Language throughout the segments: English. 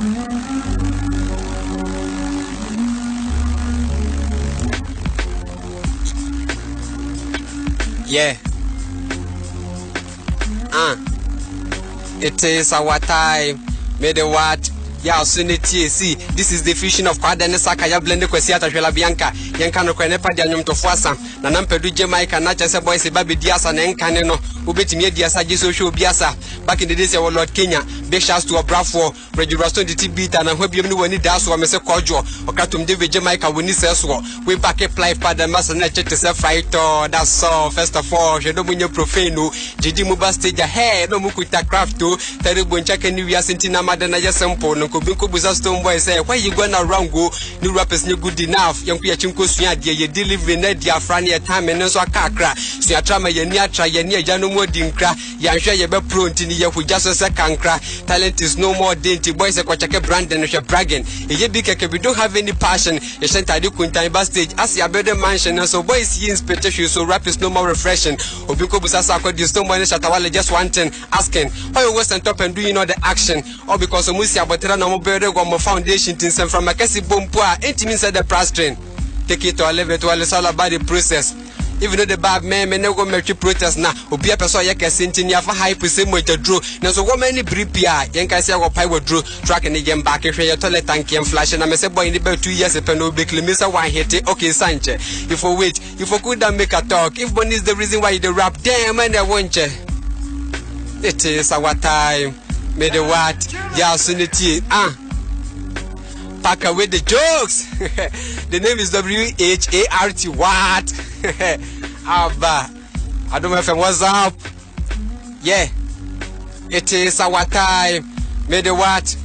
Yeah. It is our time. May the what? Yeah, Sunity. See, this is the fusion of Quadane Saka, ya blended Quasiata Villa Bianca, Yankano Quenepa, Danium to Fuasa, Nanampedu Jamaica, not just a boy, say Baby Dias and Encaneno, who bet me Diasa, social Biasa. Back in the days of Lord Kenya, big shouts to a bravo, Reggie Raston, the Tibet, and I hope you know when it does, or Mr. Kojo, or Katum David Jamaica, when he says, we back a play for the master nature to self fighter. That's all. First of all, you don't win your profane, Jidi Muba stage ahead, no Mukuta craft to terrible check and you are Sentina Madana Yasampo, no Kubinko Buzaston boy say, why you going around go? New rappers new good enough, young Piachunko Suya, you deliver Nedia Frania time and so a kakra, Suatrama Yania Trayania Janomo Dinkra, Yansha Yaba Prunti, who just a second crack. Talent is no more dainty boys, a Quachaka brand and a bragging. If we don't have any passion, you sent I do Kuntai stage as your better mansion, and so boys, ye inspector, so rap is no more refreshing. Obiko Busasa could use someone Shatawale just wanting, asking, why you was on top and doing all the action, or because of Musia Baterana Mobile Gomo Foundation things from Makasi Bompua, 80 minutes at the price train. Take it or leave it while it's all about the process. Even though the bad man may never make protest now, or be a person like a Sentinel for high percent with the drew. Now, so what many bripia, Yankasi or Pie drew, tracking again back if you're toilet tank and flash. And I may say, boy, in about 2 years, a pen will be Mr. One hit it. Okay, Sanchez. If you wait, if you could make a talk, if one is the reason why you rap, damn, man, I want you. It is our time. May the what? Yeah, Sunity. Pack away the jokes. The name is WHART. What? Abba. I don't know if it was up. Yeah. It is our time. May the what?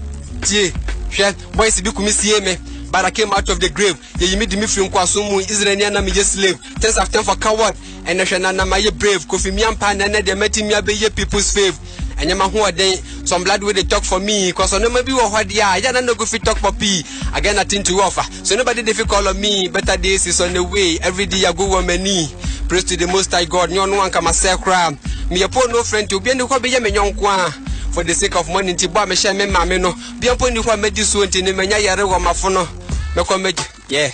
Boys, you come see me. But I came out of the grave. You made me from Kwasumu, Israelian me just slave. Test of time for coward. And I shall not my brave. Kofi Miampan and they met me be people's fave. And you who are they some blood with they talk for me, cause I know maybe what they are. I don't know if you talk for P. I got nothing to offer. So nobody difficult on me. Better days is on the way. Every day I go on my knee. Praise to the most high God. No one can myself cram. Me a poor no friend to be in the hobby young kwa. For the sake of money to buy me share me mameno. Be upon you who made this one to Nemanya Yara my phone. Yeah.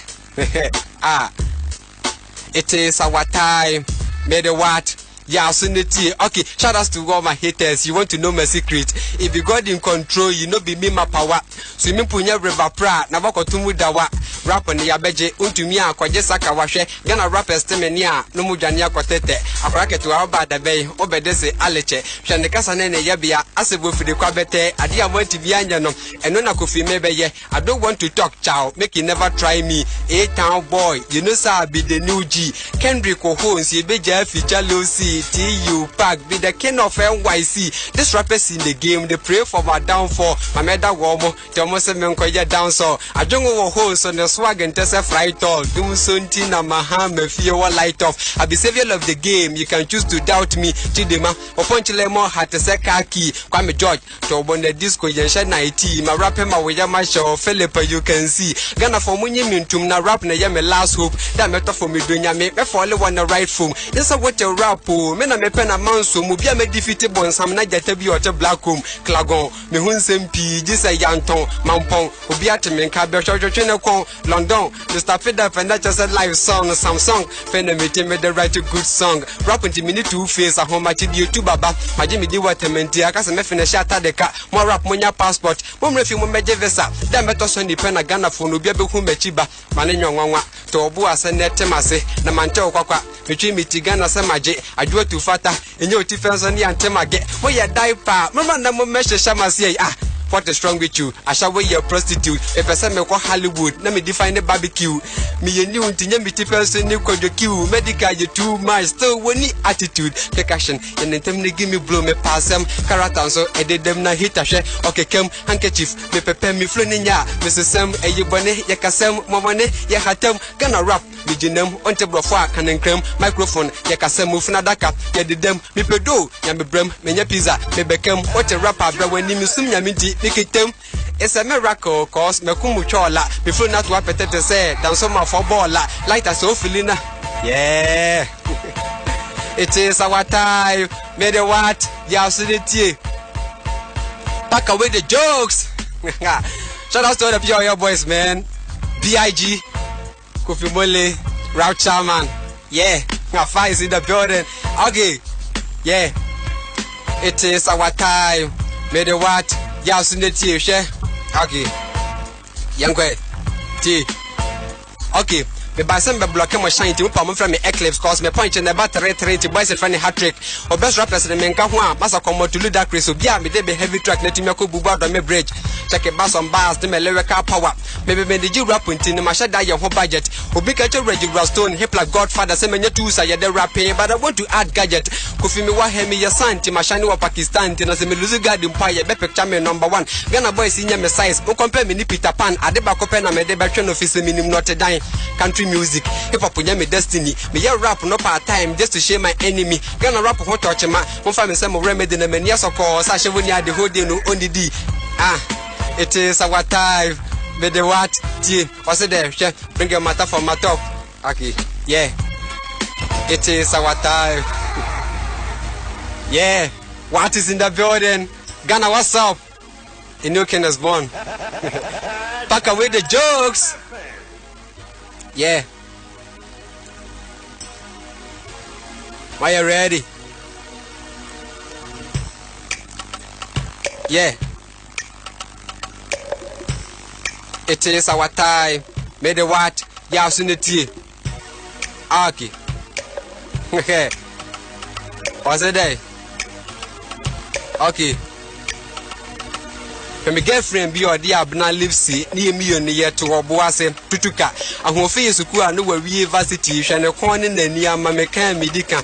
It is our time. May the what? Yeah, Sunity. Okay, shout out to all my haters. You want to know my secret? If you got in control, you know be me my power. So me punya river pra. Na wako tumu dawa. Rap on the abeje. Untumia kwa jesaka washe. Gana rappers temenia. Numu jania kwa tete. Akurake tu aoba dabe. Obedese aleche. Shandekasa nene yabia. Asebo fide kwa bete. Adia mwenti bianya no. Enona kufi mebeye. I don't want to talk chow. Make you never try me. A-town boy. You know sa be the new G. Kendrick O'Hones. Yebeja feature Lucy. TU Park be the king of NYC. This rappers in the game, they pray for my downfall. My mother woman, the almost a man call ya down so. I don't go host on the swag and test a fright all. Doom Suntina Mahama, fear one light off. I be savior of the game. You can choose to doubt me. Chidema, or punch lemon hat a kaki. Kwame George, to open the disco, Yansha 90. My rapper, my way, my show, Philippa, you can see. Gana for Munyi Mintum, na rap na yame last hope. That matter for me, doing ya make me follow on the right phone. Yes, I what a rap. Men a me pen a manso, Mubia me defeated bon some night that be or black home, Clagon, me hun sempi, this a yanton, Mampon, Ubiat men cabin, London, the stuff it up and that just a live song, some song, Fenamity made the right to good song, rapping to minute two face at home at YouTube, Baba, my Jimmy D. Watermenti, I can finish at the car, more rap on your passport, one refume Medjevesa, that metos on the pen a gunner for Nubia Mechiba, Mananyonga, to Obua Senet Temase, Namanto Quaka, between me Tigana Samaje, I do it to Fata, in your defense on the Antemage, where you die pa, Mamma Namo Mesha Shamasi, what is wrong with you? I shall wear your prostitute. If I say me call Hollywood, let me define the barbecue. Me and you to me person you call the queue. Medical you too much. Still one attitude. Take action. And then them give me blow me pass them. Caratan so I did them na hit a share. Okay, come handkerchief. Me prepare me floninya. Mrs. Sam, a you bonnet, yakasem, momone, yakatem, gonna rap. Mijinem, on table of work and creme, microphone, yakasem, mufunadaka, yadidem, me pedo, yamibrem, menya pizza, me become what a rapper, when you sum yamiti. It's a miracle, cause Mekumu Chola, before not what better say than some of our ball, light as so filina. Yeah, it is our time. Made a what? Yasunity. Pack away the jokes. Shout out to all the POL boys, man. BIG, Kofi Mole, Ralph Chairman. Yeah, Rafa is in the building. Okay, yeah. It is our time. May the what? Yeah, soon the tea, share. Okay. Young T. Okay. Me by some block my shine to pump from me eclipse cause me point in the battery 3 to boys and hat trick or best rappers in the menka one massa come to Ludacris so be me de heavy track net me ko buba do me bridge check a bass on bars the me lyrical power maybe me the rap in the masha die your budget obi catch a regular stone hip like Godfather say me two say the rapping but I want to add gadget kofi me wa he me your son ti mashani wa Pakistan ti na say me lose guard empire be picture me number 1 Ghana boys in me size o compare me ni Peter Pan adeba kope na me de be twen office me nim not die country music hip hop nya me destiny me ya rap no part time just to share my enemy Ghana rap ho touch ma mo fa me say mo remedy na me nia soko sa she woni ade hold no only di it is our time me the what tie what's there bring your matter for my top okay yeah it is our time yeah what is in the building Ghana what's up a new king is born pack away the jokes yeah. Are you ready? Yeah. It is our time. May the what? Yeah, soon the tea. Okay. Okay. What's the day? Okay. My girlfriend be or dear Abna lives near me on the year to Obuase, Tutuka, and who face Kua no university, and a corner near Mamaka Medica.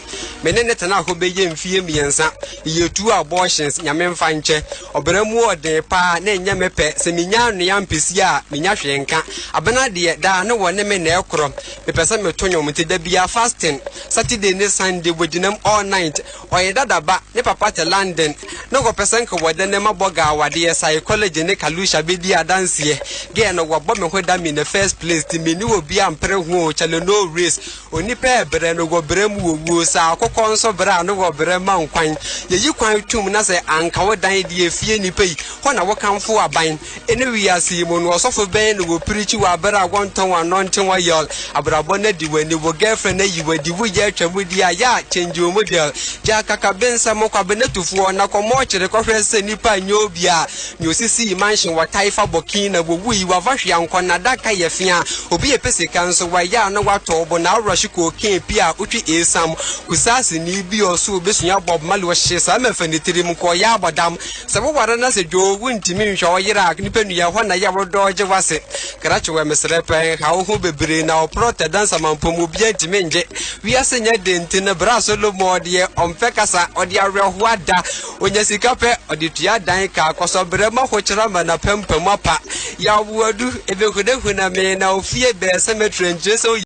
Menetana who be yen fear me and son, you 2 abortions, Yamen Fanche, or Bremo de Pa, Nen Yamepe, Seminan Yampisia, Minashenka, Abana dear, da no one name Nelcrom, the person Metonio Mutida be a fasting, Saturday and Sunday with them all night, or a dada back, never part of London, no person could what the name of Boga, what dear college in Kalusha be dear dance here. Gain of what bomb with them in the first place. The menu will be ampere who shall no race. Only pair brand go bremu woos our conso brand over bremon quine. You quite 2 minutes and cover die the fieni pay. When I walk on for a bind. Anyway, I see one was off a band who will preach you a better 1 ton and 1 ton while Abrabonnet when you were girlfriend you were the way with the ya change your model. Jack Ben Samoka Benetu for Nakomoch the conference Nipa Nobia. You see mansion what Taifa Bokina we were Vashian Konadaka Yefia, who be a Pesi council why ya no what or now Rashiko King Pia Uchi is some Kusasi Nibi or so Bisnya Bob Maluashes, I'm a Fenitirim Koya Dam, Savowarana said Joe wouldn't mean show Irak Nipenia when I ever dodge was it. Karachu Mr. Repe, how who be brain now prota dance among Pumubiet Menje. We are saying dent in a brasso more dear on Pecasa or the area Wada when you see Cape or the Tia Danka, Cosobrema. Hochram na pempe mapa ya wodu ebe kude kuna me na ofie be cemetery nje so